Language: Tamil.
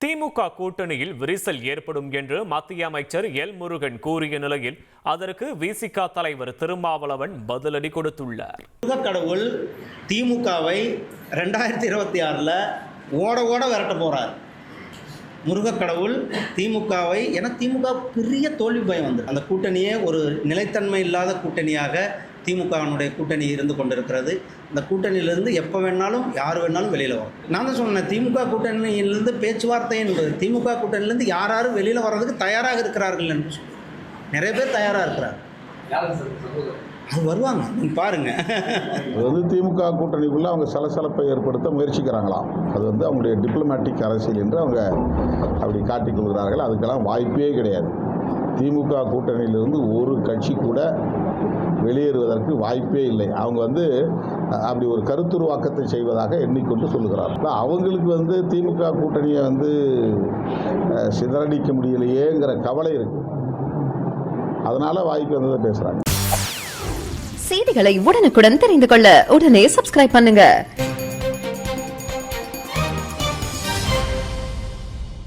திமுக கூட்டணியில் விரிசல் ஏற்படும் என்று மத்திய அமைச்சர் எல் முருகன் கூறிய நிலையில் அதற்கு விசிக தலைவர் திருமாவளவன் பதிலடி கொடுத்துள்ளார். கடவுள் திமுகவை 2026 ஓட விரட்ட போறார். முருகக்கடவுள் திமுகவை திமுக பெரிய தோல்வி பயம் வந்து அந்த கூட்டணியே ஒரு நிலைத்தன்மை இல்லாத கூட்டணியாக திமுகவினுடைய கூட்டணி இருந்து கொண்டிருக்கிறது. இந்த கூட்டணியிலிருந்து எப்போ வேணாலும் யார் வேணாலும் வெளியில் வரும். நான் தான் சொன்னேன், திமுக கூட்டணியிலிருந்து பேச்சுவார்த்தை என்பது திமுக கூட்டணியிலிருந்து யாரும் வெளியில் வர்றதுக்கு தயாராக இருக்கிறார்கள் என்று சொல்லி நிறைய பேர் தயாராக இருக்கிறார். அது வருவாங்க, நீங்கள் பாருங்கள். அது திமுக கூட்டணிக்குள்ளே அவங்க சலசலப்பை ஏற்படுத்த முயற்சிக்கிறாங்களாம். அது அவங்களுடைய டிப்ளமேட்டிக் அரசியல் என்று அவங்க அப்படி காட்டிக் கொள்கிறார்கள். அதுக்கெல்லாம் வாய்ப்பே கிடையாது. திமுக கூட்டணியிலிருந்து ஒரு கட்சி கூட வெளியேறுவதற்கு வாய்ப்பே இல்லை. அவங்க அப்படி ஒரு கருத்துருவாக்கத்தை செய்வதாக எண்ணிக்கொண்டு சொல்லுகிறார்கள். அவங்களுக்கு திமுக கூட்டணியை சிதறடிக்க முடியலையேங்கிற கவலை இருக்கு. அதனால வாய்ப்பு வந்ததை பேசுறாங்க. செய்திகளை உடனுக்குடன் தெரிந்து கொள்ள உடனே சப்ஸ்கிரைப் பண்ணுங்க.